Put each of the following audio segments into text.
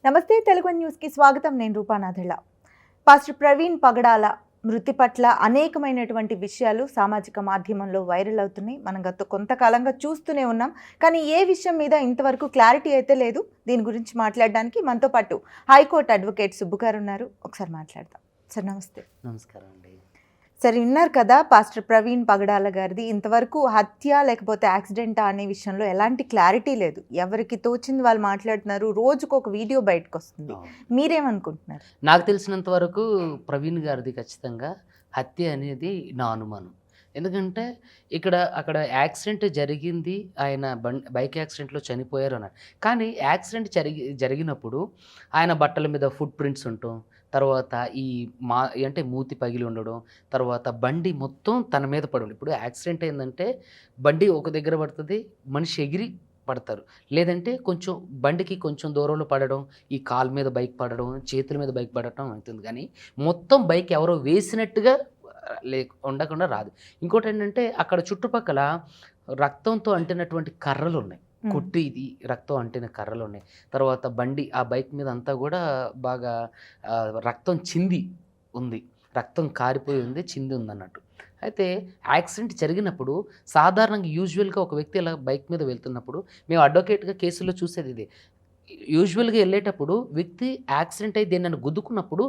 నమస్తే తెలుగు న్యూస్కి స్వాగతం. నేను రూపానాథళ్ళ. పాస్టర్ ప్రవీణ్ పగడాల మృతి పట్ల అనేకమైనటువంటి విషయాలు సామాజిక మాధ్యమంలో వైరల్ అవుతున్నాయి. మనం గత కొంతకాలంగా చూస్తూనే ఉన్నాం. కానీ ఏ విషయం మీద ఇంతవరకు క్లారిటీ అయితే లేదు. దీని గురించి మాట్లాడడానికి మనతో పాటు హైకోర్టు అడ్వకేట్ సుబ్బు గారు ఉన్నారు. ఒకసారి మాట్లాడదాం. సార్ నమస్తే. నమస్కారం అండి. సరే, విన్నారు కదా పాస్టర్ ప్రవీణ్ పగడాల గారిది. ఇంతవరకు హత్య లేకపోతే యాక్సిడెంటా అనే విషయంలో ఎలాంటి క్లారిటీ లేదు. ఎవరికి తోచింది వాళ్ళు మాట్లాడుతున్నారు. రోజుకు ఒక వీడియో బయటకు వస్తుంది. మీరేమనుకుంటున్నారు? నాకు తెలిసినంత వరకు ప్రవీణ్ గారిది ఖచ్చితంగా హత్య అనేది నా అనుమానం. ఎందుకంటే అక్కడ యాక్సిడెంట్ జరిగింది, ఆయన బైక్ యాక్సిడెంట్లో చనిపోయారు అన్నారు. కానీ యాక్సిడెంట్ జరిగినప్పుడు ఆయన బట్టల మీద ఫుట్ ప్రింట్స్ ఉండటం, తర్వాత అంటే మూతి పగిలి ఉండడం, తర్వాత బండి మొత్తం తన మీద పడి ఉండడం. ఇప్పుడు యాక్సిడెంట్ ఏంటంటే బండి ఒక దగ్గర పడుతుంది, మనిషి ఎగిరి పడతారు. లేదంటే బండికి కొంచెం దూరంలో పడడం, ఈ కాలు మీద బైక్ పడడం, చేతుల మీద బైక్ పడటం అవుతుంది. కానీ మొత్తం బైక్ ఎవరో వేసినట్టుగా ఉండకుండా రాదు. ఇంకోటి ఏంటంటే అక్కడ చుట్టుపక్కల రక్తంతో అంటినటువంటి కర్రలు ఉన్నాయి. ఇది రక్తం అంటిన కర్రలు ఉన్నాయి. తర్వాత ఆ బైక్ మీద అంతా కూడా బాగా రక్తం చింది ఉంది, రక్తం కారిపోయి ఉంది, చింది ఉంది అన్నట్టు. అయితే యాక్సిడెంట్ జరిగినప్పుడు సాధారణంగా యూజువల్గా ఒక వ్యక్తి ఇలా బైక్ మీద వెళ్తున్నప్పుడు మేము అడ్వకేట్గా కేసుల్లో చూసేది ఇదే. యూజువల్గా వెళ్ళేటప్పుడు వ్యక్తి యాక్సిడెంట్ అయి దేన్ని గుద్దుకున్నప్పుడు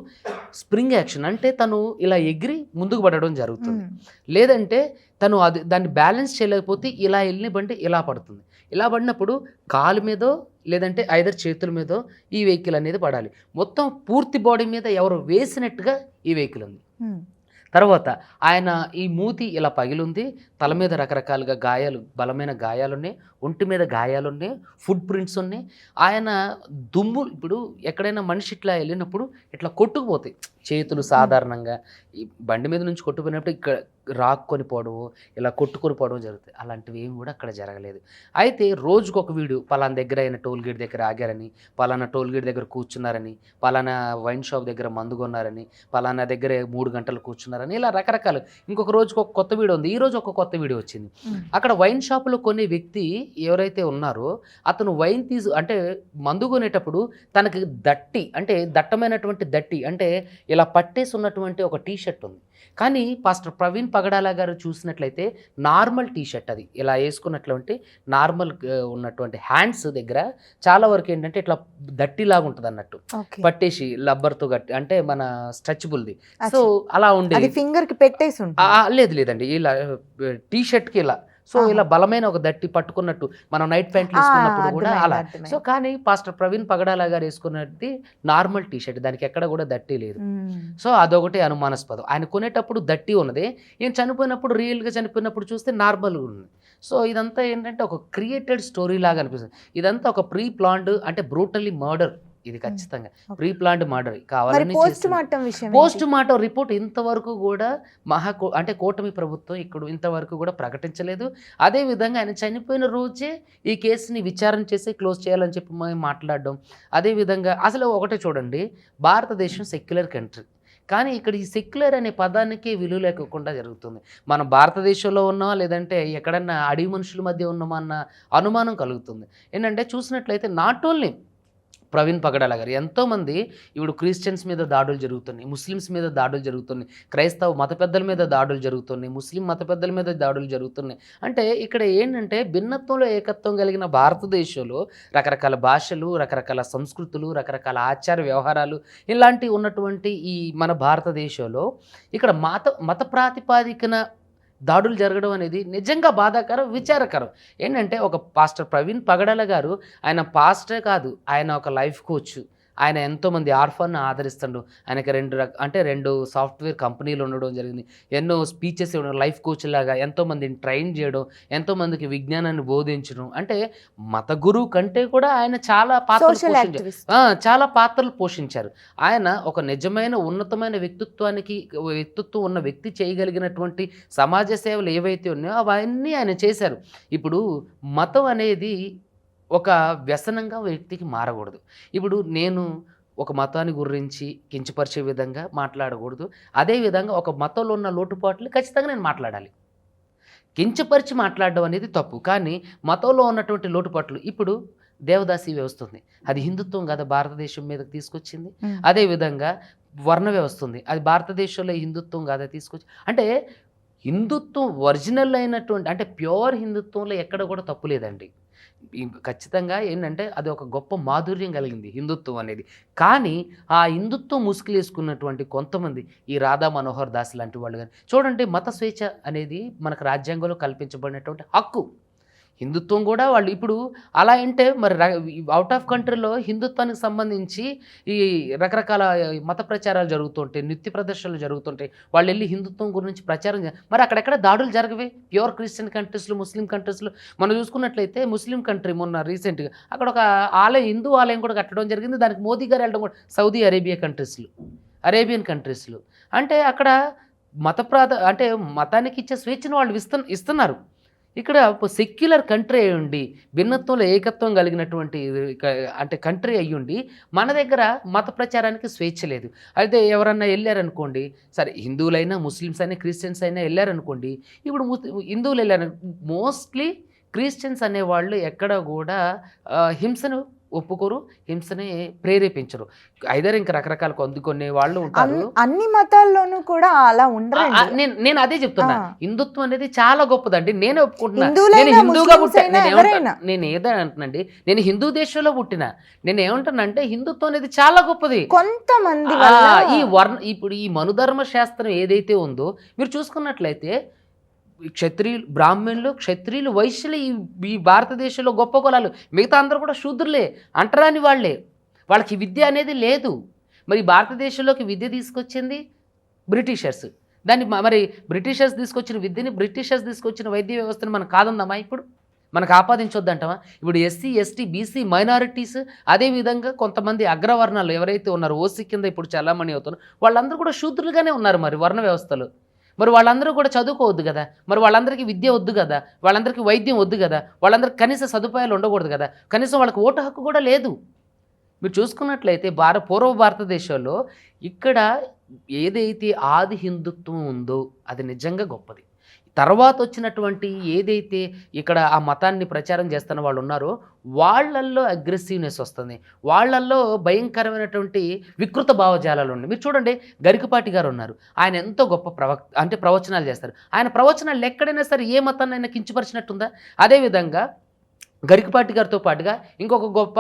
స్ప్రింగ్ యాక్షన్ అంటే తను ఇలా ఎగిరి ముందుకు పడడం జరుగుతుంది. లేదంటే తను దాన్ని బ్యాలెన్స్ చేయలేకపోతే ఇలా వెళ్ళిన బండి ఇలా పడుతుంది. ఇలా పడినప్పుడు కాలు మీదో లేదంటే ఐదర్ చేతుల మీదో ఈ వెహికల్ అనేది పడాలి. మొత్తం పూర్తి బాడీ మీద ఎవరు వేసినట్టుగా ఈ వెహికల్ ఉంది. తర్వాత ఆయన ఈ మూతి ఇలా పగిలింది, తల మీద రకరకాలుగా గాయాలు, బలమైన గాయాలున్నాయి, ఒంటి మీద గాయాలున్నాయి, ఫుట్ ప్రింట్స్ ఉన్నాయి. ఆయన ఇప్పుడు ఎక్కడైనా మనిషి ఇట్లా వెళ్ళినప్పుడు ఇట్లా కొట్టుకుపోతాయి చేతులు. సాధారణంగా ఈ బండి మీద నుంచి కొట్టుకుపోయినప్పుడు ఇక్కడ రాక్కొని పోవడం, ఇలా కొట్టుకొని పోవడం జరుగుతుంది. అలాంటివి ఏమి కూడా అక్కడ జరగలేదు. అయితే రోజుకొక వీడియో, పలానా దగ్గర అయిన టోల్ గేట్ దగ్గర ఆగారని, పలానా టోల్ గేట్ దగ్గర కూర్చున్నారని, పలానా వైన్ షాప్ దగ్గర మందు కొన్నారని, పలానా దగ్గర 3 గంటలు కూర్చున్నారని, ఇలా రకరకాలు. ఇంకొక రోజుకి ఒక కొత్త వీడియో ఉంది. ఈ రోజు ఒక కొత్త వీడియో వచ్చింది. అక్కడ వైన్ షాపులో కొనే వ్యక్తి ఎవరైతే ఉన్నారో అతను వైన్ అంటే మందు కొనేటప్పుడు తనకి దట్టమైనటువంటి అంటే ఇలా పట్టేసి ఉన్నటువంటి ఒక టీ షర్ట్ ఉంది. కానీ పాస్టర్ ప్రవీణ్ పగడాల గారు చూసినట్లయితే నార్మల్ టీ షర్ట్, అది ఇలా వేసుకున్నటువంటి నార్మల్ ఉన్నటువంటి హ్యాండ్స్ దగ్గర చాలా వరకు ఏంటంటే ఇట్లా దట్టిలాగా ఉంటుంది అన్నట్టు, పట్టేసి లబ్బర్తో గట్టి, అంటే మన స్ట్రెచబుల్ది. సో అలా ఉండేది. ఫింగర్ కి పెట్టేసి లేదండి, ఇలా టీ షర్ట్కి ఇలా ఇలా బలమైన ఒక దట్టి పట్టుకున్నట్టు మనం నైట్ ప్యాంట్లు వేసుకున్నప్పుడు కూడా అలా. సో కానీ పాస్టర్ ప్రవీణ్ పగడాల గారు వేసుకున్నది నార్మల్ టీ షర్ట్, దానికి ఎక్కడ కూడా దట్టి లేదు. సో అదొకటి అనుమానాస్పదం. ఆయన కొనేటప్పుడు దట్టి ఉన్నది, ఈయన చనిపోయినప్పుడు రియల్గా చనిపోయినప్పుడు చూస్తే నార్మల్గా ఉంది. సో ఇదంతా ఏంటంటే ఒక క్రియేటెడ్ స్టోరీ లాగా అనిపిస్తుంది. ఇదంతా ఒక ప్రీ ప్లాన్డ్, అంటే బ్రూటల్లీ మర్డర్. ఇది ఖచ్చితంగా ప్రీ ప్లాన్డ్ మర్డర్ కావాలని. పోస్ట్ మార్టం రిపోర్ట్ ఇంతవరకు కూడా అంటే కూటమి ప్రభుత్వం ఇంతవరకు కూడా ప్రకటించలేదు. అదే విధంగా ఆయన చనిపోయిన రోజే ఈ కేసుని విచారణ చేసి క్లోజ్ చేయాలని చెప్పి మేము మాట్లాడడం. అదేవిధంగా అసలు ఒకటే చూడండి, భారతదేశం సెక్యులర్ కంట్రీ, కానీ ఇక్కడ ఈ సెక్యులర్ అనే పదానికి విలువ లేకుండా జరుగుతుంది. మనం భారతదేశంలో ఉన్నామా లేదంటే ఎక్కడన్నా అడవి మనుషుల మధ్య ఉన్నామా అన్న అనుమానం కలుగుతుంది. ఏంటంటే చూసినట్లయితే నాట్ ఓన్లీ ప్రవీణ్ పగడాల గారు, ఎంతోమంది ఇప్పుడు క్రిస్టియన్స్ మీద దాడులు జరుగుతున్నాయి, ముస్లిమ్స్ మీద దాడులు జరుగుతున్నాయి, క్రైస్తవ మత పెద్దల మీద దాడులు జరుగుతున్నాయి, ముస్లిం మత పెద్దల మీద దాడులు జరుగుతున్నాయి. అంటే ఇక్కడ ఏంటంటే భిన్నత్వంలో ఏకత్వం కలిగిన భారతదేశంలో రకరకాల భాషలు, రకరకాల సంస్కృతులు, రకరకాల ఆచార వ్యవహారాలు ఇలాంటివి ఉన్నటువంటి ఈ మన భారతదేశంలో ఇక్కడ మత ప్రాతిపాదికన దాడులు జరగడం అనేది నిజంగా బాధాకరం, విచారకరం. ఏంటంటే ఒక పాస్టర్ ప్రవీణ్ పగడాల గారు, ఆయన పాస్టరే కాదు, ఆయన ఒక లైఫ్ కోచ్. ఆయన ఎంతోమంది ఆర్ఫన్ను ఆదరిస్తాడు. ఆయనకి 2 సాఫ్ట్వేర్ కంపెనీలు ఉండడం జరిగింది. ఎన్నో స్పీచెస్ ఇవ్వడం, లైఫ్ కోచ్ లాగా ఎంతోమందిని ట్రైన్ చేయడం, ఎంతోమందికి విజ్ఞానాన్ని బోధించడం. అంటే మత గురువు కంటే కూడా ఆయన చాలా పాత్రలు పోషించారు. ఆయన ఒక నిజమైన ఉన్నతమైన వ్యక్తిత్వం ఉన్న వ్యక్తి చేయగలిగినటువంటి సమాజ సేవలు ఏవైతే ఉన్నాయో అవన్నీ ఆయన చేశారు. ఇప్పుడు మతం అనేది ఒక వ్యసనంగా వ్యక్తికి మారకూడదు. ఇప్పుడు నేను ఒక మతాన్ని గురించి కించపరిచే విధంగా మాట్లాడకూడదు. అదేవిధంగా ఒక మతంలో ఉన్న లోటుపాట్లు ఖచ్చితంగా నేను మాట్లాడాలి. కించపరిచి మాట్లాడడం అనేది తప్పు. కానీ మతంలో ఉన్నటువంటి లోటుపాట్లు, ఇప్పుడు దేవదాసి వ్యవస్థ ఉంది, అది హిందుత్వం కదా భారతదేశం మీదకి తీసుకొచ్చింది. ఉమ్. అదేవిధంగా వర్ణ వ్యవస్థ ఉంది, అది భారతదేశంలో హిందుత్వం కదా తీసుకొచ్చి. అంటే హిందుత్వం ఒరిజినల్ అయినటువంటి అంటే ప్యూర్ హిందుత్వంలో ఎక్కడ కూడా తప్పు లేదండి. ఖచ్చితంగా ఏంటంటే అది ఒక గొప్ప మాధుర్యం కలిగింది హిందుత్వం అనేది. కానీ ఆ హిందుత్వం ముసుగులేసుకున్నటువంటి కొంతమంది ఈ రాధా మనోహర్ దాస్ లాంటి వాళ్ళు కానీ చూడండి, మత స్వేచ్ఛ అనేది మనకు రాజ్యాంగంలో కల్పించబడినటువంటి హక్కు. హిందుత్వం కూడా వాళ్ళు ఇప్పుడు అలా అంటే మరి అవుట్ ఆఫ్ కంట్రీలో హిందుత్వానికి సంబంధించి ఈ రకరకాల మత ప్రచారాలు జరుగుతుంటాయి, నృత్య ప్రదర్శనలు జరుగుతుంటాయి, వాళ్ళు వెళ్ళి హిందుత్వం గురించి ప్రచారం మరి అక్కడెక్కడ దాడులు జరగవే? ప్యూర్ క్రిస్టియన్ కంట్రీస్లో, ముస్లిం కంట్రీస్లో మనం చూసుకున్నట్లయితే ముస్లిం కంట్రీ మొన్న రీసెంట్గా అక్కడ ఒక ఆలయం, హిందూ ఆలయం కూడా కట్టడం జరిగింది. దానికి మోదీ గారు వెళ్ళడం కూడా సౌదీ అరేబియన్ కంట్రీస్లో. అంటే అక్కడ అంటే మతానికి ఇచ్చే స్వేచ్ఛను వాళ్ళు ఇస్తున్నారు. ఇక్కడ సెక్యులర్ కంట్రీ అయ్యుండి, భిన్నత్వంలో ఏకత్వం కలిగినటువంటి అంటే కంట్రీ అయ్యుండి మన దగ్గర మత ప్రచారానికి స్వేచ్ఛ లేదు. అయితే ఎవరన్నా వెళ్ళారనుకోండి, సరే హిందువులైనా ముస్లిమ్స్ అయినా క్రిస్టియన్స్ అయినా వెళ్ళారనుకోండి, ఇప్పుడు హిందువులు వెళ్ళారు, మోస్ట్లీ క్రిస్టియన్స్ అనేవాళ్ళు ఎక్కడ కూడా హింసను ఒప్పుకోరు, హింసని ప్రేరేపించరు. ఐదర్ ఇంకా రకరకాల కొన్ని వాళ్ళు ఉంటారు. అన్ని మతాల్లోనూ కూడా అలా ఉండరు. నేను అదే చెప్తున్నా, హిందుత్వం అనేది చాలా గొప్పదండి. నేనే ఒప్పుకుంటున్నా. నేను హిందువులైనా హిందూగా పుట్టిన, ముస్లిమ్స్ నేను ఏదంటున్నాండి, నేను హిందూ దేశంలో పుట్టిన, నేను ఏమంటానంటే హిందుత్వం అనేది చాలా గొప్పది. కొంతమంది ఇప్పుడు ఈ మనుధర్మ శాస్త్రం ఏదైతే ఉందో మీరు చూసుకున్నట్లయితే క్షత్రియులు, బ్రాహ్మణులు, క్షత్రియులు, వైశ్యులు ఈ భారతదేశంలో గొప్ప కులాలు, మిగతా అందరూ కూడా శూద్రులే, అంటరాని వాళ్ళే, వాళ్ళకి విద్య అనేది లేదు. మరి భారతదేశంలోకి విద్య తీసుకొచ్చింది బ్రిటిషర్స్. దాన్ని మరి బ్రిటిషర్స్ తీసుకొచ్చిన విద్యని, బ్రిటిషర్స్ తీసుకొచ్చిన వైద్య వ్యవస్థను మనం కాదందామా? ఇప్పుడు మనకు ఆపాదించొద్దంటామా? ఇప్పుడు ఎస్సీ, ఎస్టీ, బీసీ, మైనారిటీస్, అదేవిధంగా కొంతమంది అగ్రవర్ణాలు ఎవరైతే ఉన్నారో ఓసీ కింద ఇప్పుడు చలామణి అవుతున్నారు, వాళ్ళందరూ కూడా శూద్రులుగానే ఉన్నారు మరి వర్ణ వ్యవస్థలో. మరి వాళ్ళందరూ కూడా చదువుకోవద్దు కదా, మరి వాళ్ళందరికీ విద్య వద్దు కదా, వాళ్ళందరికీ వైద్యం వద్దు కదా, వాళ్ళందరికీ కనీస సదుపాయాలు ఉండకూడదు కదా, కనీసం వాళ్ళకి ఓటు హక్కు కూడా లేదు. మీరు చూసుకున్నట్లయితే పూర్వ భారతదేశంలో ఇక్కడ ఏదైతే ఆది హిందుత్వం ఉందో అది నిజంగా గొప్పది. తర్వాత వచ్చినటువంటి ఏదైతే ఇక్కడ ఆ మతాన్ని ప్రచారం చేస్తున్న వాళ్ళు ఉన్నారో వాళ్ళల్లో అగ్రెసివ్నెస్ వస్తుంది, వాళ్ళల్లో భయంకరమైనటువంటి వికృత భావజాలాలు ఉన్నాయి. మీరు చూడండి, గరికపాటి గారు ఉన్నారు, ఆయన ఎంతో గొప్ప ప్రవచనాలు చేస్తారు. ఆయన ప్రవచనాలు ఎక్కడైనా సరే ఏ మతాన్ని అయినా కించపరిచినట్టుందా? అదేవిధంగా గరికపాటి గారితో పాటుగా ఇంకొక గొప్ప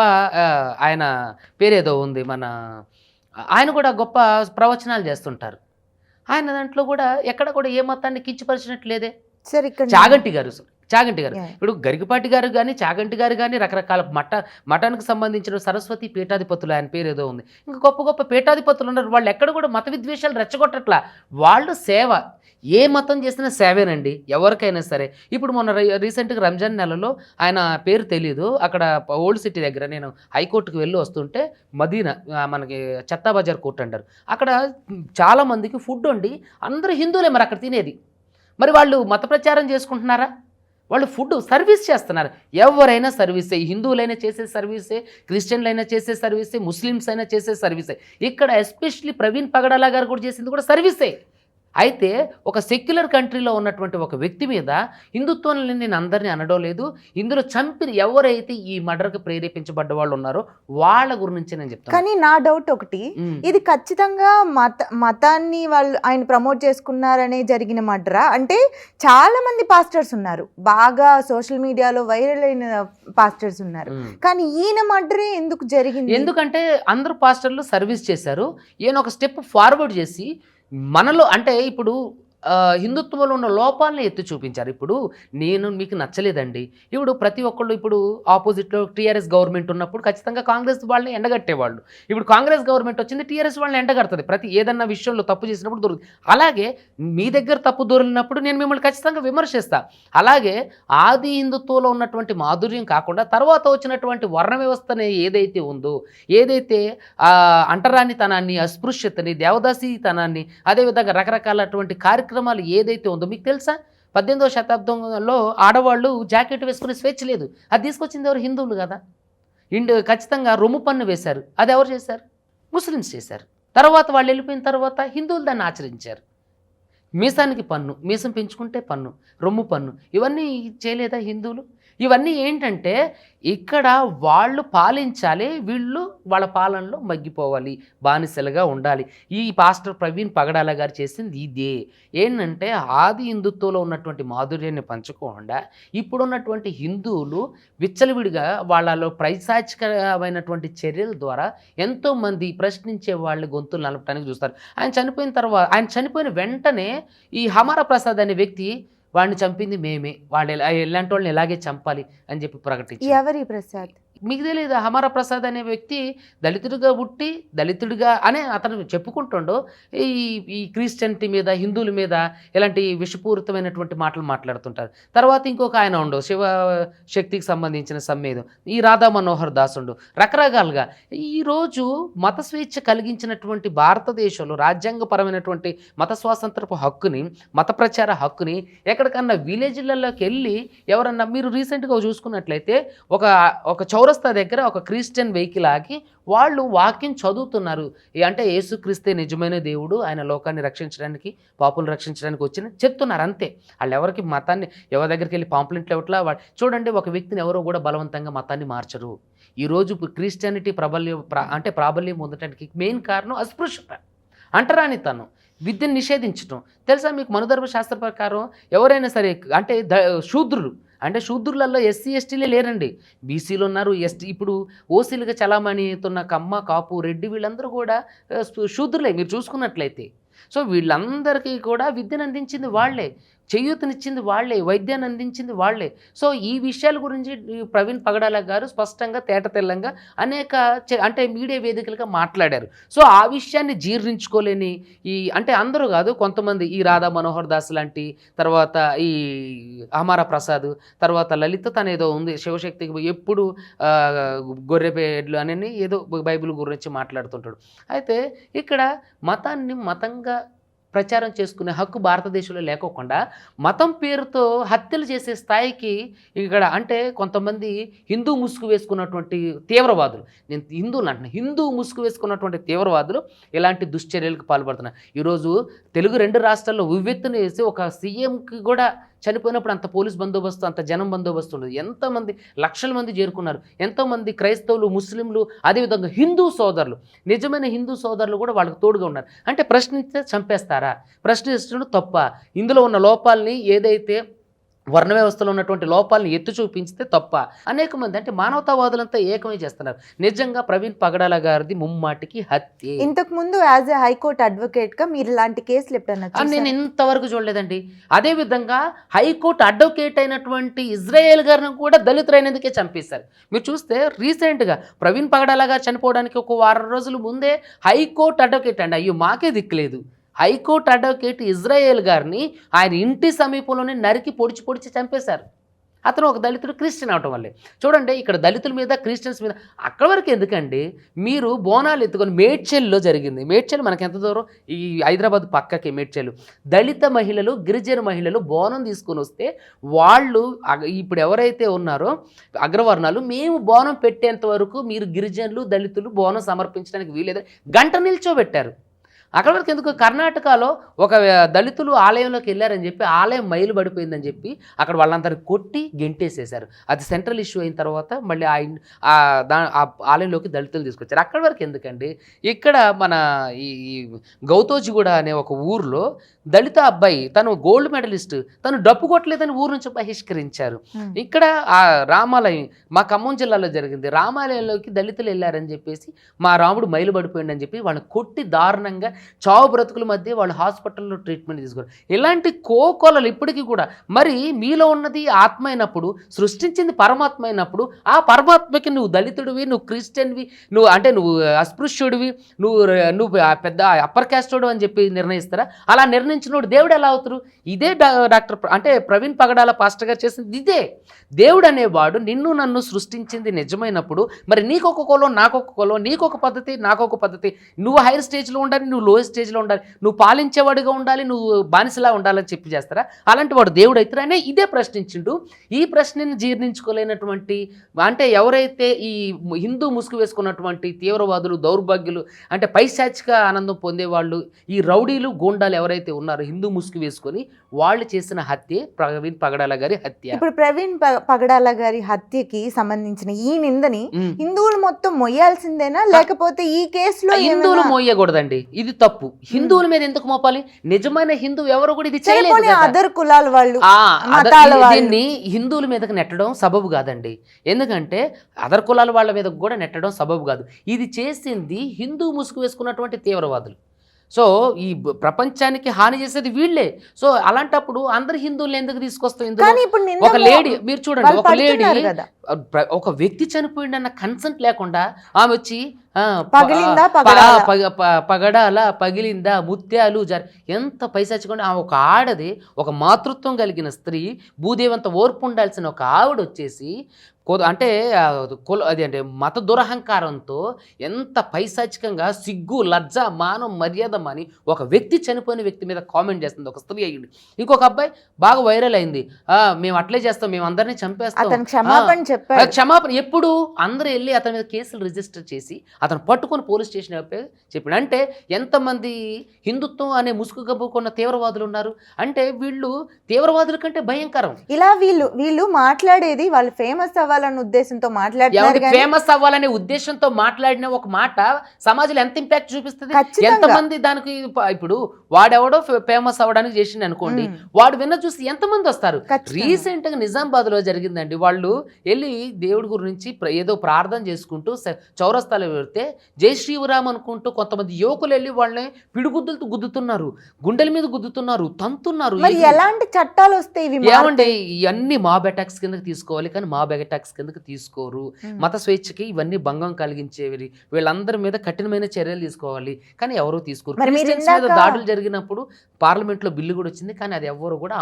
ఆయన పేరేదో ఉంది, ఆయన కూడా గొప్ప ప్రవచనాలు చేస్తుంటారు. ఆయన దాంట్లో కూడా ఎక్కడ కూడా ఏ మతాన్ని కించపరిచినట్లేదే. చాగంటి గారు ఇప్పుడు గరికపాటి గారు కానీ చాగంటి గారు కానీ రకరకాల మఠానికి సంబంధించిన సరస్వతి పీఠాధిపతులు, ఆయన పేరు ఏదో ఉంది, ఇంకా గొప్ప గొప్ప పీఠాధిపతులు ఉన్నారు. వాళ్ళు ఎక్కడ కూడా మత విద్వేషాలు రెచ్చగొట్టట్లా, వాళ్ళు సేవ, ఏ మతం చేసినా సేవేనండి ఎవరికైనా సరే. ఇప్పుడు మొన్న రీసెంట్గా రంజాన్ నెలలో ఆయన పేరు తెలీదు, అక్కడ ఓల్డ్ సిటీ దగ్గర నేను హైకోర్టుకు వెళ్ళి వస్తుంటే మదీనా, మనకి చెత్తా బజార్ కోర్టు అంటారు, అక్కడ చాలామందికి ఫుడ్ వండి అందరూ హిందువులే మరి అక్కడ తినేది. మరి వాళ్ళు మత ప్రచారం చేసుకుంటున్నారా? వాళ్ళు ఫుడ్ సర్వీస్ చేస్తున్నారు. ఎవరైనా సర్వీసే, హిందువులైనా చేసే సర్వీసే, క్రిస్టియన్లైనా చేసే సర్వీసే, ముస్లిమ్స్ అయినా చేసే సర్వీసే. ఇక్కడ ఎస్పెషల్లీ ప్రవీణ్ పగడాల గారు కూడా చేసింది కూడా సర్వీసే. అయితే ఒక సెక్యులర్ కంట్రీలో ఉన్నటువంటి ఒక వ్యక్తి మీద హిందుత్వాన్ని నేను అందరినీ అనడం లేదు, ఇందులో చంపిన ఎవరైతే ఈ మర్డర్కి ప్రేరేపించబడ్డ వాళ్ళు ఉన్నారో వాళ్ళ గురించి నేను చెప్తాను. కానీ నా డౌట్ ఒకటి, ఇది ఖచ్చితంగా మతాన్ని వాళ్ళు ఆయన ప్రమోట్ చేసుకున్నారనే జరిగిన మర్డరా? అంటే చాలా మంది పాస్టర్స్ ఉన్నారు, బాగా సోషల్ మీడియాలో వైరల్ అయిన పాస్టర్స్ ఉన్నారు, కానీ ఈయన మర్డరే ఎందుకు జరిగింది? ఎందుకంటే అందరూ పాస్టర్లు సర్వీస్ చేశారు, ఈయన ఒక స్టెప్ ఫార్వర్డ్ చేసి మనలో అంటే ఇప్పుడు హిందుత్వంలో ఉన్న లోపాలను ఎత్తి చూపించారు. ఇప్పుడు నేను మీకు నచ్చలేదండి, ఇప్పుడు ప్రతి ఒక్కళ్ళు ఇప్పుడు ఆపోజిట్లో టీఆర్ఎస్ గవర్నమెంట్ ఉన్నప్పుడు ఖచ్చితంగా కాంగ్రెస్ వాళ్ళని ఎండగట్టేవాళ్ళు. ఇప్పుడు కాంగ్రెస్ గవర్నమెంట్ వచ్చింది, టీఆర్ఎస్ వాళ్ళని ఎండగడుతుంది. ప్రతి ఏదన్నా విషయంలో తప్పు చేసినప్పుడు దొరుకుతుంది. అలాగే మీ దగ్గర తప్పు దొరికినప్పుడు నేను మిమ్మల్ని ఖచ్చితంగా విమర్శిస్తాను. అలాగే ఆది హిందుత్వంలో ఉన్నటువంటి మాధుర్యం కాకుండా తర్వాత వచ్చినటువంటి వర్ణ వ్యవస్థని ఏదైతే ఉందో, ఏదైతే అంటరానితనాన్ని, అస్పృశ్యతని, దేవదాసీతనాన్ని, అదేవిధంగా రకరకాలటువంటి కార్యక్రమాలు ఏదైతే ఉందో మీకు తెలుసా? 18వ శతాబ్దంలో ఆడవాళ్ళు జాకెట్ వేసుకునే స్వేచ్ఛ లేదు. అది తీసుకొచ్చింది ఎవరు? హిందువులు కదా. ఖచ్చితంగా రొమ్ము పన్ను వేశారు, అది ఎవరు చేశారు? ముస్లిమ్స్ చేశారు. తర్వాత వాళ్ళు వెళ్ళిపోయిన తర్వాత హిందువులు దాన్ని ఆచరించారు. మీసానికి పన్ను, మీసం పెంచుకుంటే పన్ను, రొమ్ము పన్ను, ఇవన్నీ చేయలేదా హిందువులు? ఇవన్నీ ఏంటంటే ఇక్కడ వాళ్ళు పాలించాలి, వీళ్ళు వాళ్ళ పాలనలో మగ్గిపోవాలి, బానిసలుగా ఉండాలి. ఈ పాస్టర్ ప్రవీణ్ పగడాల గారు చేసింది ఇదే. ఏంటంటే ఆది హిందుత్వంలో ఉన్నటువంటి మాధుర్యాన్ని పంచుకోకుండా ఇప్పుడున్నటువంటి హిందువులు విచ్చలవిడిగా వాళ్ళలో పైశాచికమైనటువంటి చర్యల ద్వారా ఎంతోమంది ప్రశ్నించే వాళ్ళ గొంతులు నలపడానికి చూస్తారు. ఆయన చనిపోయిన తర్వాత, ఆయన చనిపోయిన వెంటనే ఈ హమారా ప్రసాద్ అనే వ్యక్తి వాడిని చంపింది మేమే, వాళ్ళు ఇలాంటి వాళ్ళని ఇలాగే చంపాలి అని చెప్పి ప్రకటించారు. ఎవరి ప్రసాద్? మీకు తెలియదు, హమారా ప్రసాద్ అనే వ్యక్తి దళితుడిగా పుట్టి దళితుడిగా అనే అతను చెప్పుకుంటుండో ఈ ఈ క్రిస్టియనిటీ మీద, హిందువుల మీద ఇలాంటి విషపూరితమైనటువంటి మాటలు మాట్లాడుతుంటారు. తర్వాత ఇంకొక ఆయన ఉండు, శివ శక్తికి సంబంధించిన సమ్మేదం, ఈ రాధా మనోహర్ దాస్ ఉండు, రకరకాలుగా ఈరోజు మత స్వేచ్ఛ కలిగించినటువంటి భారతదేశంలో రాజ్యాంగపరమైనటువంటి మత స్వాతంత్రపు హక్కుని, మత ప్రచార హక్కుని ఎక్కడికన్నా విలేజ్లలోకి వెళ్ళి ఎవరన్నా, మీరు రీసెంట్గా చూసుకున్నట్లయితే ఒక చౌరస్తా దగ్గర ఒక క్రిస్టియన్ వెహికల్ ఆగి వాళ్ళు వాక్యం చదువుతున్నారు. అంటే యేసుక్రీస్తే నిజమైన దేవుడు, ఆయన లోకాన్ని రక్షించడానికి, పాపులను రక్షించడానికి వచ్చిన చెప్తున్నారు అంతే. వాళ్ళు ఎవరికి మతాన్ని ఎవరి దగ్గరికి వెళ్ళి పాంప్లెంట్లు ఇవ్వట్లా. చూడండి, ఒక వ్యక్తిని ఎవరో కూడా బలవంతంగా మతాన్ని మార్చరు. ఈరోజు క్రిస్టియానిటీ ప్రాబల్యం పొందడానికి మెయిన్ కారణం అస్పృశ్యత, అంటరానితనం, విద్యను నిషేధించడం. తెలుసా మీకు, మనుధర్మ శాస్త్ర ప్రకారం ఎవరైనా సరే అంటే శూద్రులు, అంటే శూద్రులలో ఎస్సీ ఎస్టీలే లేరండి, బీసీలు ఉన్నారు, ఎస్టీ, ఇప్పుడు ఓసీలుగా చలామణి అవుతున్న కమ్మ, కాపు, రెడ్డి వీళ్ళందరూ కూడా శూద్రులే మీరు చూసుకున్నట్లయితే. సో వీళ్ళందరికీ కూడా విద్యను అందించింది వాళ్ళే, చేయూతనిచ్చింది వాళ్ళే, వైద్యాన్ని అందించింది వాళ్ళే. సో ఈ విషయాల గురించి ప్రవీణ్ పగడాల గారు స్పష్టంగా తేటతెల్లంగా అనేక అంటే మీడియా వేదికలుగా మాట్లాడారు. సో ఆ విషయాన్ని జీర్ణించుకోలేని అంటే అందరూ కాదు, కొంతమంది, ఈ రాధా మనోహర్ దాస్ లాంటి, తర్వాత ఈ హమారా ప్రసాద్, తర్వాత లలిత తనేదో ఉంది శివశక్తికి ఎప్పుడు గొర్రెపేడ్లు అని ఏదో బైబిల్ గురించి మాట్లాడుతుంటాడు. అయితే ఇక్కడ మతాన్ని మతంగా ప్రచారం చేసుకునే హక్కు భారతదేశంలో లేకోకుండా మతం పేరుతో హత్యలు చేసే స్థాయికి ఇక్కడ అంటే కొంతమంది హిందూ ముసుగు వేసుకున్నటువంటి తీవ్రవాదులు, నేను హిందువులు అంటున్నా, హిందూ ముసుగు వేసుకున్నటువంటి తీవ్రవాదులు ఇలాంటి దుశ్చర్యలకు పాల్పడుతున్నారు. ఈరోజు తెలుగు 2 రాష్ట్రాల్లో ఉవ్వెత్తున వేసి ఒక సీఎంకి కూడా చనిపోయినప్పుడు అంత పోలీస్ బందోబస్తు, అంత జనం బందోబస్తు ఉండదు. ఎంతమంది లక్షల మంది చేరుకున్నారు, ఎంతోమంది క్రైస్తవులు, ముస్లింలు, అదేవిధంగా హిందూ సోదరులు, నిజమైన హిందూ సోదరులు కూడా వాళ్ళకి తోడుగా ఉన్నారు. అంటే ప్రశ్నిస్తే చంపేస్తారా? ప్రశ్నించడం తప్ప? ఇందులో ఉన్న లోపాలని, ఏదైతే వర్ణ వ్యవస్థలో ఉన్నటువంటి లోపాలను ఎత్తి చూపించితే తప్ప? అనేక మంది అంటే మానవతావాదులంతా ఏకమై చేస్తున్నారు. నిజంగా ప్రవీణ్ పగడాల గారిది ముమ్మాటికి హత్య. ఇంతకు ముందు యాజ్ ఎ హైకోర్టు అడ్వకేట్ గా మీరు ఇలాంటి కేసులు ఎప్పుడన్నా? నేను ఇంతవరకు చూడలేదండి. అదేవిధంగా హైకోర్టు అడ్వకేట్ అయినటువంటి ఇజ్రాయేల్ గారిని కూడా దళితులైనందుకే చంపేశారు. మీరు చూస్తే రీసెంట్గా ప్రవీణ్ పగడాల గారు చనిపోవడానికి ఒక వారం రోజుల ముందే హైకోర్టు అడ్వకేట్ అండి, అయ్యో మాకే దిక్కులేదు, హైకోర్టు అడ్వకేట్ ఇజ్రాయేల్ గారిని ఆయన ఇంటి సమీపంలోనే నరికి పొడిచి చంపేశారు. అతను ఒక దళితుడు, క్రిస్టియన్ అవటం వల్లే. చూడండి, ఇక్కడ దళితుల మీద, క్రిస్టియన్స్ మీద అక్కడి వరకు ఎందుకండి? మీరు బోనాలు ఎత్తుకొని, మేడ్చల్లో జరిగింది, మేడ్చల్ మనకి ఎంత దూరం, ఈ హైదరాబాద్ పక్కకి మేడ్చల్, దళిత మహిళలు, గిరిజన మహిళలు బోనం తీసుకొని వస్తే వాళ్ళు ఇప్పుడు ఎవరైతే ఉన్నారో అగ్రవర్ణాలు, మేము బోనం పెట్టేంత వరకు మీరు గిరిజనులు, దళితులు బోనం సమర్పించడానికి వీలేదని గంట నిల్చోబెట్టారు. అక్కడ వరకు ఎందుకు? కర్ణాటకలో ఒక దళితులు ఆలయంలోకి వెళ్ళారని చెప్పి ఆలయం మైలు పడిపోయిందని చెప్పి అక్కడ వాళ్ళందరినీ కొట్టి గెంటేసేశారు. అది సెంట్రల్ ఇష్యూ అయిన తర్వాత మళ్ళీ ఆ ఆలయంలోకి దళితులు తీసుకొచ్చారు. అక్కడి వరకు ఎందుకండి? ఇక్కడ మన ఈ గౌతోజిగూడ అనే ఒక ఊర్లో దళిత అబ్బాయి, తను గోల్డ్ మెడలిస్ట్, తను డప్పు కొట్టలేదని ఊరు నుంచి బహిష్కరించారు. ఇక్కడ ఆ రామాలయం మా ఖమ్మం జిల్లాలో జరిగింది. రామాలయంలోకి దళితులు వెళ్ళారని చెప్పేసి మా రాముడు మైలు పడిపోయిందని చెప్పి వాళ్ళని కొట్టి దారుణంగా చావు బ్రతుకుల మధ్య వాళ్ళు హాస్పిటల్లో ట్రీట్మెంట్ తీసుకోరు. ఇలాంటి కోకొలలు ఇప్పటికీ కూడా. మరి మీలో ఉన్నది ఆత్మ అయినప్పుడు, సృష్టించింది పరమాత్మ అయినప్పుడు, ఆ పరమాత్మకి నువ్వు దళితుడివి, నువ్వు క్రిస్టియన్వి, నువ్వు అస్పృశ్యుడివి, నువ్వు పెద్ద అప్పర్ క్యాస్టోడు అని చెప్పి నిర్ణయిస్తారా? అలా నిర్ణయించినోడు దేవుడు ఎలా అవుతారు? ఇదే డాక్టర్ అంటే ప్రవీణ్ పగడాల పాస్టర్ గారు చేసింది ఇదే. దేవుడు అనేవాడు నిన్ను నన్ను సృష్టించింది నిజమైనప్పుడు, మరి నీకొక కులం, నాకొక కులం, నీకొక పద్ధతి, నాకొక పద్ధతి, నువ్వు హైయర్ స్టేజ్లో ఉండాలి, నువ్వు లో స్టేజ్లో ఉండాలి, నువ్వు పాలించేవాడిగా ఉండాలి, నువ్వు బానిసలా ఉండాలని చెప్పి చేస్తారా? అలాంటి వాడు దేవుడు అవుతారా అనే ఇదే ప్రశ్నించిండు. ఈ ప్రశ్నని జీర్ణించుకోలేనటువంటి అంటే ఎవరైతే ఈ హిందూ ముసుగు వేసుకున్నటువంటి తీవ్రవాదులు, దౌర్భాగ్యులు, అంటే పైశాచిక ఆనందం పొందేవాళ్ళు, ఈ రౌడీలు, గూండాలు ఎవరైతే ఉన్నారో హిందూ ముసుగు వేసుకొని వాళ్ళు చేసిన హత్యే ప్రవీణ్ పగడాల గారి హత్య. ఇప్పుడు ప్రవీణ్ పగడాల గారి హత్యకి సంబంధించిన ఈ నిందని హిందువులు మొత్తం మొయ్యాల్సిందేనా, లేకపోతే ఈ కేసులో హిందువులు మోయకూడదండి, ఇది తప్పు. హిందువుల మీద ఎందుకు మోపాలి? నిజమైన హిందూ ఎవరు కూడా ఇది చేయలేదు. అదర్ కులాల వాళ్ళు, దీన్ని హిందువుల మీదకి నెట్టడం సబబు కాదండి. ఎందుకంటే అదర్ కులాల వాళ్ళ మీద కూడా నెట్టడం సబబు కాదు. ఇది చేసింది హిందూ ముసుగు వేసుకున్నటువంటి తీవ్రవాదులు. సో ఈ ప్రపంచానికి హాని చేసేది వీళ్ళే. సో అలాంటప్పుడు అందరు హిందువులు ఎందుకు తీసుకొస్తాం? ఒక లేడీ మీరు చూడండి, ఒక లేడీ, ఒక వ్యక్తి చనిపోయిందన్న కన్సెంట్ లేకుండా ఆమె వచ్చి పగడాల పగిలిందా, ముత్యాలు ఎంత పైసాచుకోండి. ఆమె ఒక ఆడది, ఒక మాతృత్వం కలిగిన స్త్రీ, భూదేవంత ఓర్పు ఉండాల్సిన ఒక ఆవిడ వచ్చేసి అంటే అది అంటే మత దురహంకారంతో ఎంత పైశాచికంగా సిగ్గు, లజ్జ, మానం, మర్యాద అని ఒక వ్యక్తి, చనిపోయిన వ్యక్తి మీద కామెంట్ చేస్తుంది, ఒక స్త్రీ అయ్యింది. ఇంకొక అబ్బాయి బాగా వైరల్ అయింది, మేము అట్లే చేస్తాం, మేము అందరినీ చంపేస్తాం, క్షమాపణ ఎప్పుడు? అందరూ వెళ్ళి అతని మీద కేసులు రిజిస్టర్ చేసి అతను పట్టుకొని పోలీస్ స్టేషన్ చెప్పాడు. అంటే ఎంతమంది హిందుత్వం అనే ముసుగు గబ్బుకున్న తీవ్రవాదులు ఉన్నారు అంటే వీళ్ళు తీవ్రవాదుల కంటే భయంకరం. ఇలా వీళ్ళు మాట్లాడేది వాళ్ళు ఫేమస్ అవ్వాలనే ఉద్దేశంతో మాట్లాడారు. ఫేమస్ అవ్వాలనే ఉద్దేశంతో మాట్లాడిన ఒక మాట సమాజంలో ఎంత ఇంపాక్ట్ చూపిస్తుంది? ఎంతమంది దానికి, ఇప్పుడు వాడెవడో ఫేమస్ అవ్వడానికి చేసింది అనుకోండి, వాడు విన్న చూసి ఎంతమంది వస్తారు? రీసెంట్ గా నిజామాబాద్ లో జరిగిందండి. వాళ్ళు వెళ్ళి దేవుడి గురించి ఏదో ప్రార్థన చేసుకుంటూ చౌరస్తాలో వెళ్తే జై శ్రీరామ్ అనుకుంటూ కొంతమంది యువకులు వెళ్ళి వాళ్ళని పిడిగుద్దులతో గుద్దుతున్నారు, గుండెల మీద గుద్దుతున్నారు, తంతున్నారు. ఎలాంటి చట్టాలు వస్తాయి? ఏమండి ఇవన్నీ మాబ్ అటాక్స్ కిందకి తీసుకోవాలి, కానీ మాబ్ అటాక్స్ కిందకి తీసుకోరు. మత స్వేచ్ఛకి ఇవన్నీ భంగం కలిగించేవి. వీళ్ళందరి మీద కఠినమైన చర్యలు తీసుకోవాలి, కానీ ఎవరూ తీసుకోరు. క్రిస్టియన్స్ మీద దాడులు జరిగినప్పుడు పార్లమెంట్ లో బిల్లు కూడా వచ్చింది, కానీ అది ఎవరు కూడా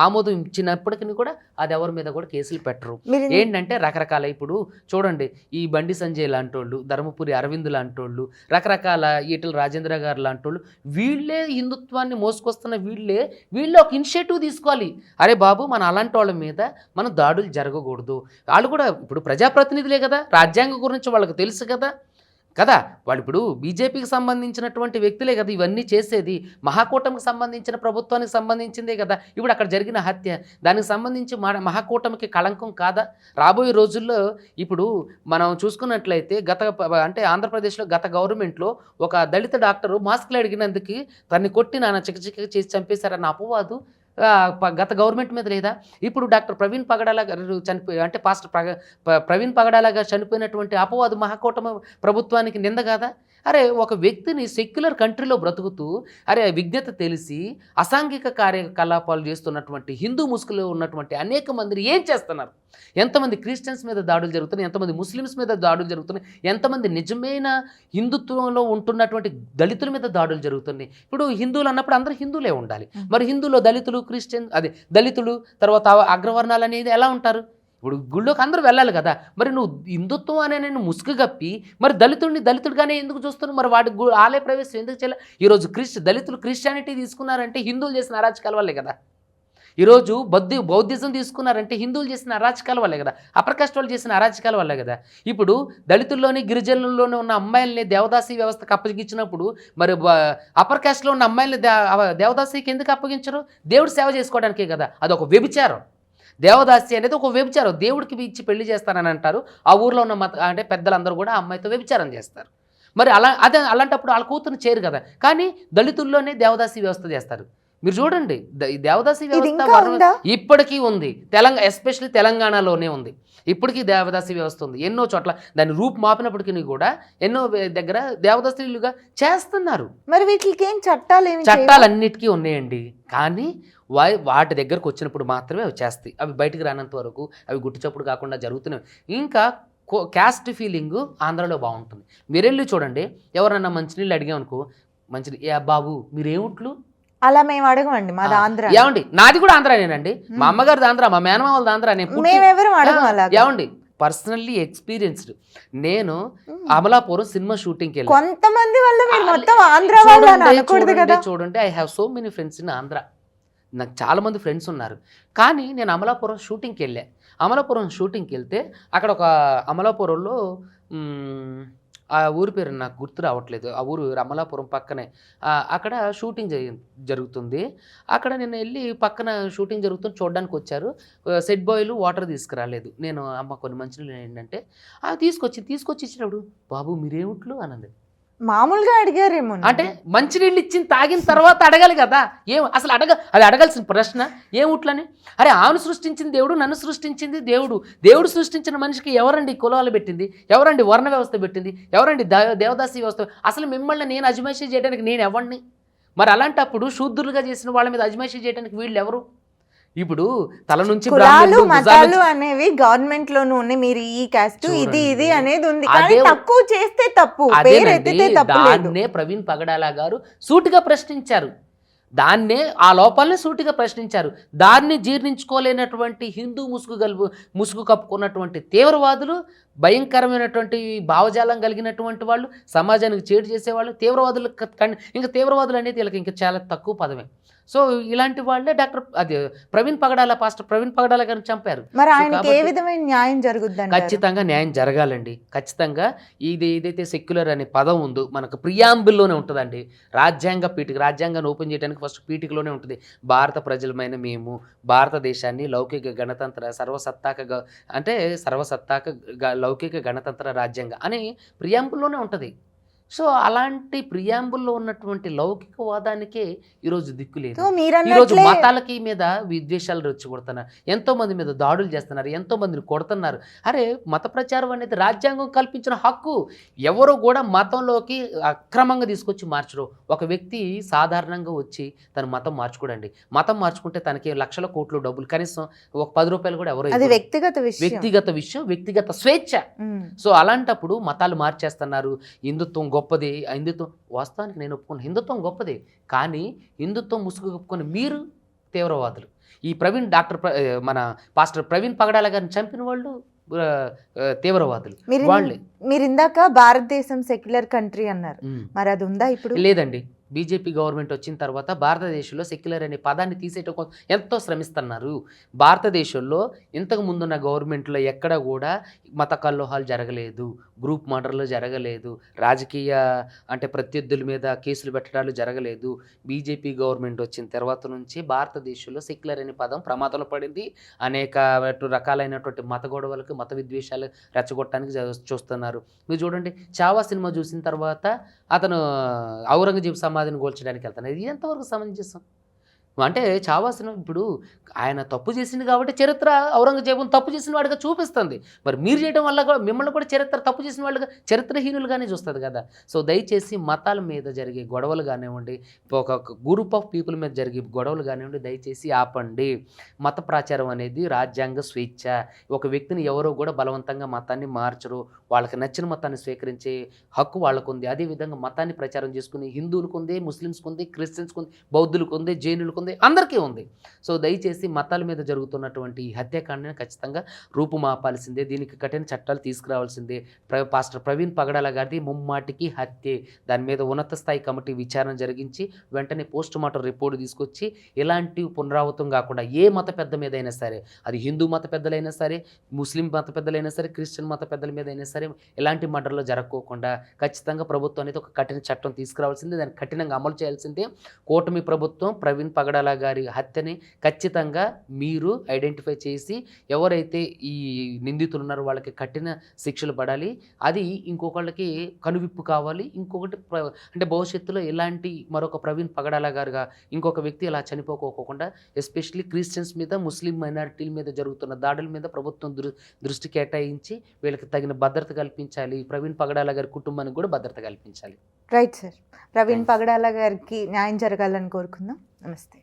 ఆమోదం ఇచ్చినప్పటికీ కూడా అది ఎవరి మీద కూడా కేసులు పెట్టరు. ఏంటంటే రకరకాల, ఇప్పుడు చూడండి ఈ బండి సంజయ్ లాంటి వాళ్ళు, ధర్మపురి అరవింద్ లాంటి వాళ్ళు, రకరకాల ఈటల రాజేంద్ర గారు లాంటి వాళ్ళు, వీళ్ళే హిందుత్వాన్ని మోసుకొస్తున్న వీళ్ళే ఒక ఇనిషియేటివ్ తీసుకోవాలి. అరే బాబు, మన అలాంటి వాళ్ళ మీద మనం దాడులు జరగకూడదు. వాళ్ళు కూడా ఇప్పుడు ప్రజాప్రతినిధులే కదా, రాజ్యాంగం గురించి వాళ్ళకి తెలుసు కదా వాళ్ళు ఇప్పుడు బీజేపీకి సంబంధించినటువంటి వ్యక్తులే కదా ఇవన్నీ చేసేది, మహాకూటమికి సంబంధించిన ప్రభుత్వానికి సంబంధించిందే కదా ఇప్పుడు అక్కడ జరిగిన హత్య. దానికి సంబంధించి మహాకూటమికి కళంకం కాదా? రాబోయే రోజుల్లో ఇప్పుడు మనం చూసుకున్నట్లయితే అంటే ఆంధ్రప్రదేశ్లో గత గవర్నమెంట్లో ఒక దళిత డాక్టరు మాస్క్లు అడిగినందుకు తన్ని కొట్టి నాన్న చికచిక చేసి చంపేశారన్న అపవాదు గత గవర్నమెంట్ మీద లేదా? ఇప్పుడు డాక్టర్ ప్రవీణ్ పగడాల గారు అంటే పాస్టర్ ప్రవీణ్ పగడాల గారు చనిపోయినటువంటి అపవాదు మహాకూటమి ప్రభుత్వానికి నింద కాదా? అరే ఒక వ్యక్తిని సెక్యులర్ కంట్రీలో బ్రతుకుతూ విజ్ఞత తెలిసి అసాంఘిక కార్యకలాపాలు చేస్తున్నటువంటి హిందూ ముసుగులో ఉన్నటువంటి అనేక మందిని ఏం చేస్తున్నారు? ఎంతమంది క్రిస్టియన్స్ మీద దాడులు జరుగుతున్నాయి, ఎంతమంది ముస్లిమ్స్ మీద దాడులు జరుగుతున్నాయి, ఎంతమంది నిజమైన హిందుత్వంలో ఉంటున్నటువంటి దళితుల మీద దాడులు జరుగుతున్నాయి. ఇప్పుడు హిందువులు అన్నప్పుడు అందరూ హిందువులే ఉండాలి, మరి హిందువులో దళితులు, క్రిస్టియన్ దళితులు తర్వాత అగ్రవర్ణాలు అనేది ఎలా ఉంటారు? ఇప్పుడు గుళ్ళోకి అందరూ వెళ్ళాలి కదా, మరి నువ్వు హిందుత్వం అనే నేను ముసుగు కప్పి మరి దళితుడిగానే ఎందుకు చూస్తున్నావు? మరి వాడి ఆలయ ప్రవేశం ఎందుకు చేయాలి? ఈరోజు దళితులు క్రిస్టియానిటీ తీసుకున్నారంటే హిందువులు చేసిన అరాచకాల వల్లే కదా. ఈరోజు బౌద్ధిజం తీసుకున్నారంటే హిందువులు చేసిన అరాచకాల వల్లే కదా, అప్పర్ కాస్ట్ వాళ్ళు చేసిన అరాచకాల వల్లే కదా. ఇప్పుడు దళితుల్లోని గిరిజనుల్లోనే ఉన్న అమ్మాయిల్ని దేవదాసి వ్యవస్థకు అప్పగించినప్పుడు మరి అప్పర్ కాస్ట్లో ఉన్న అమ్మాయిల్ని దేవదాసికి ఎందుకు అప్పగించరు? దేవుడు సేవ చేసుకోవడానికే కదా. అదొక వ్యభిచారం. దేవదాసి అనేది ఒక వ్యభిచారం. దేవుడికి ఇచ్చి పెళ్లి చేస్తానని అంటారు. ఆ ఊర్లో ఉన్న అంటే పెద్దలందరూ కూడా అమ్మాయితో వ్యభిచారం చేస్తారు. మరి అలాంటప్పుడు వాళ్ళ కూతురు చేరు కదా, కానీ దళితుల్లోనే దేవదాసి వ్యవస్థ చేస్తారు. మీరు చూడండి, దేవదాసి వ్యవస్థ ఇప్పటికీ ఉంది. ఎస్పెషల్లీ తెలంగాణలోనే ఉంది. ఇప్పటికీ దేవదాసి వ్యవస్థ ఉంది. ఎన్నో చోట్ల దాన్ని రూపు మాపినప్పటికీ కూడా ఎన్నో దగ్గర దేవదాసులుగా చేస్తున్నారు. మరి వీటికి ఏం చట్టాలన్నిటికీ ఉన్నాయండి, కానీ వాటి దగ్గరకు వచ్చినప్పుడు మాత్రమే అవి చేస్తాయి. అవి బయటకు రానంత వరకు అవి గుట్టుచప్పుడు కాకుండా జరుగుతున్నాయి. ఇంకా క్యాస్ట్ ఫీలింగ్ ఆంధ్రాలో బాగుంటుంది. మీరెళ్ళి చూడండి, ఎవరన్నా మంచినీళ్ళు అడిగామనుకో, మంచినీళ్ళు బాబు మీరేమిట్లు అలా మేము అడగమండి, మాది ఆంధ్ర. ఏమండి నాది కూడా ఆంధ్రానేనండి, మా అమ్మగారిది ఆంధ్ర, మా మేనమామలది ఆంధ్ర. ఏమండి పర్సనల్లీ ఎక్స్పీరియన్స్డ్. నేను అమలాపురం సినిమా షూటింగ్కి వెళ్ళాను. కొంతమంది వల్ల మీరు మొత్తం ఆంధ్ర వాళ్ళు అని అనకూడదు కదా. చూడండి, I have so many friends in Andhra. నాకు చాలామంది ఫ్రెండ్స్ ఉన్నారు. కానీ నేను అమలాపురం షూటింగ్కి వెళ్ళా. అమలాపురం షూటింగ్కి వెళ్తే అక్కడ ఒక అమలాపురంలో ఆ ఊరి పేరు నాకు గుర్తు రావట్లేదు. ఆ ఊరు అమలాపురం పక్కనే. అక్కడ షూటింగ్ జరుగుతుంది. అక్కడ నేను వెళ్ళి పక్కన షూటింగ్ జరుగుతుంది చూడడానికి వచ్చారు. సెట్ బాయ్లు వాటర్ తీసుకురాలేదు. నేను అమ్మ కొన్ని మంచినీళ్ళు ఏంటంటే తీసుకొచ్చి ఇచ్చినప్పుడు, బాబు మీరేమిట్లు అన్నది. మామూలుగా అడిగారేమో. అంటే మంచినీళ్ళు ఇచ్చింది తాగిన తర్వాత అడగాలి కదా. అసలు అది అడగాల్సిన ప్రశ్న ఏముట్లని. అరే ఆమెను సృష్టించింది దేవుడు, నన్ను సృష్టించింది దేవుడు. దేవుడు సృష్టించిన మనిషికి ఎవరండి కులాలు పెట్టింది, ఎవరండి వర్ణ వ్యవస్థ పెట్టింది, ఎవరండి దేవదాసి వ్యవస్థ. అసలు మిమ్మల్ని నేను అజమాయిషీ చేయడానికి నేను ఎవరిని? మరి అలాంటప్పుడు శూద్రులుగా చేసిన వాళ్ళ మీద అజమాయిషీ చేయడానికి వీళ్ళు ఎవరు? ఇప్పుడు తల నుంచి కులాలు మతాలు అనేవి గవర్నమెంట్ లోను ఉన్నాయి. మీరు ఈ కాస్ట్ ఇది అనేది ఉంది. తక్కువ చేస్తే తప్పు, పేరెత్తితే తప్పు. దాన్నే ప్రవీణ్ పగడాల గారు సూటిగా ప్రశ్నించారు. దాన్నే ఆ లోపాలని సూటిగా ప్రశ్నించారు. దాన్ని జీర్ణించుకోలేనటువంటి హిందూ ముసుగు కప్పుకున్నటువంటి తీవ్రవాదులు, భయంకరమైనటువంటి భావజాలం కలిగినటువంటి వాళ్ళు, సమాజానికి చేటు చేసేవాళ్ళు తీవ్రవాదులు. ఇంకా తీవ్రవాదులు అనేది వీళ్ళకి ఇంకా చాలా తక్కువ పదమే. సో ఇలాంటి వాళ్ళే ప్రవీణ్ పగడాల, పాస్టర్ ప్రవీణ్ పగడాల గారిని చంపారు. మరి ఆయనకి ఏ విధమైన న్యాయం జరుగుద్ది? ఖచ్చితంగా న్యాయం జరగాలండి. ఖచ్చితంగా ఏదైతే సెక్యులర్ అనే పదం ఉందో మనకు ప్రియాంబుల్లోనే ఉంటుందండి. రాజ్యాంగాన్ని ఓపెన్ చేయడానికి ఫస్ట్ పీఠికలోనే ఉంటుంది. భారత ప్రజలమైన మేము భారతదేశాన్ని లౌకిక గణతంత్ర సర్వసత్తాక లౌకిక గణతంత్ర రాజ్యాంగం అని ప్రియాంబుల్లోనే ఉంటుంది. సో అలాంటి ప్రియాంబుల్లో ఉన్నటువంటి లౌకికవాదానికే ఈరోజు దిక్కు లేదు. ఈరోజు మతాలకి మీద విద్వేషాలు రెచ్చగొడుతున్నారు, ఎంతో మంది మీద దాడులు చేస్తున్నారు, ఎంతో మందిని కొడుతున్నారు. అరే మత ప్రచారం అనేది రాజ్యాంగం కల్పించిన హక్కు. ఎవరు కూడా మతంలోకి అక్రమంగా తీసుకొచ్చి మార్చరు. ఒక వ్యక్తి సాధారణంగా వచ్చి తన మతం మార్చుకోడండి. మతం మార్చుకుంటే తనకి లక్షల కోట్లు డబ్బులు, కనీసం ఒక 10 రూపాయలు కూడా ఎవరు, వ్యక్తిగత విషయం, వ్యక్తిగత స్వేచ్ఛ. సో అలాంటప్పుడు మతాలు మార్చేస్తున్నారు. హిందుత్వం గొప్పది, హిందుత్వం వాస్తవానికి నేను ఒప్పుకున్నాను, హిందుత్వం గొప్పది. కానీ హిందుత్వం ముసుగు కప్పుకొని మీరు తీవ్రవాదులు. ఈ మన పాస్టర్ ప్రవీణ్ పగడాల గారిని చంపిన వాళ్ళు తీవ్రవాదులు వాళ్ళే. మీరు ఇందాక భారతదేశం సెక్యులర్ కంట్రీ అన్నారు, మరి అది ఉందా ఇప్పుడు? లేదండి. బీజేపీ గవర్నమెంట్ వచ్చిన తర్వాత భారతదేశంలో సెక్యులర్ అనే పదాన్ని తీసేయటం కోసం ఎంతో శ్రమిస్తున్నారు. భారతదేశంలో ఇంతకు ముందున్న గవర్నమెంట్లో ఎక్కడ కూడా మత కల్లోహాలు జరగలేదు, గ్రూప్ మర్డర్లు జరగలేదు, రాజకీయ ప్రత్యర్థుల మీద కేసులు పెట్టడాలు జరగలేదు. బీజేపీ గవర్నమెంట్ వచ్చిన తర్వాత నుంచి భారతదేశంలో సెక్యులర్ అనే పదం ప్రమాదంలో పడింది. అనేక రకాలైనటువంటి మత గొడవలకు, మత విద్వేషాలు రెచ్చగొట్టడానికి చూస్తున్నారు. మీరు చూడండి, చావా సినిమా చూసిన తర్వాత అతను ఔరంగజేబు సమాధిని గోల్చడానికి వెళ్తాను. ఇది ఎంతవరకు సమంజసం? అంటే చావా సినిమా ఇప్పుడు ఆయన తప్పు చేసింది కాబట్టి చరిత్ర ఔరంగజేబుని తప్పు చేసిన వాడిగా చూపిస్తుంది. మరి మీరు చేయడం వల్ల మిమ్మల్ని కూడా చరిత్ర తప్పు చేసిన వాళ్ళుగా, చరిత్రహీనులుగానే చూస్తుంది కదా. సో దయచేసి మతాల మీద జరిగే గొడవలు కానివ్వండి, ఒక గ్రూప్ ఆఫ్ పీపుల్ మీద జరిగే గొడవలు కానివ్వండి, దయచేసి ఆపండి. మత ప్రచారం అనేది రాజ్యాంగ స్వేచ్ఛ. ఒక వ్యక్తిని ఎవరో కూడా బలవంతంగా మతాన్ని మార్చరు. వాళ్ళకి నచ్చిన మతాన్ని స్వీకరించే హక్కు వాళ్ళకు ఉంది. అదేవిధంగా మతాన్ని ప్రచారం చేసుకుని హిందువులకు ఉంది, ముస్లిమ్స్కి ఉంది, క్రిస్టియన్స్కి ఉంది, బౌద్ధులకు ఉంది, జైనులకు ఉంది, అందరికీ ఉంది. సో దయచేసి మతాల మీద జరుగుతున్నటువంటి ఈ హత్యాకాండని ఖచ్చితంగా రూపుమాపాల్సిందే. దీనికి కఠిన చట్టాలు తీసుకురావాల్సిందే. పాస్టర్ ప్రవీణ్ పగడాల గారిది ముమ్మాటికి హత్యే. దాని మీద ఉన్నత స్థాయి కమిటీ విచారణ జరిగించి వెంటనే పోస్ట్ మార్టం రిపోర్ట్ తీసుకొచ్చి ఇలాంటివి పునరావృతం కాకుండా ఏ మత పెద్ద మీద అయినా సరే, అది హిందూ మత పెద్దలైనా సరే, ముస్లిం మత పెద్దలైనా సరే, క్రిస్టియన్ మత పెద్దల మీద అయినా సరే, ఇలాంటి మర్డర్లు జరగకోకుండా ఖచ్చితంగా ప్రభుత్వం అనేది ఒక కఠిన చట్టం తీసుకురావాల్సిందే. దాన్ని కఠినంగా అమలు చేయాల్సిందే. కూటమి ప్రభుత్వం ప్రవీణ్ పగడాల గారి హత్యని ఖచ్చితంగా మీరు ఐడెంటిఫై చేసి ఎవరైతే ఈ నిందితులు ఉన్నారో వాళ్ళకి కఠిన శిక్షలు పడాలి. అది ఇంకొకళ్ళకి కనువిప్పు కావాలి. ఇంకొకటి భవిష్యత్తులో ఇలాంటి మరొక ప్రవీణ్ పగడాల గారుగా ఇంకొక వ్యక్తి ఇలా చనిపోకోకుండా, ఎస్పెషల్లీ క్రిస్టియన్స్ మీద, ముస్లిం మైనారిటీల మీద జరుగుతున్న దాడుల మీద ప్రభుత్వం దృష్టి కేటాయించి వీళ్ళకి తగిన భద్రత కల్పించాలి. ప్రవీణ్ పగడాల గారి కుటుంబానికి కూడా భద్రత కల్పించాలి. Right sir. ప్రవీణ్ పగడాల గారికి న్యాయం జరగాలని కోరుకుందాం. నమస్తే.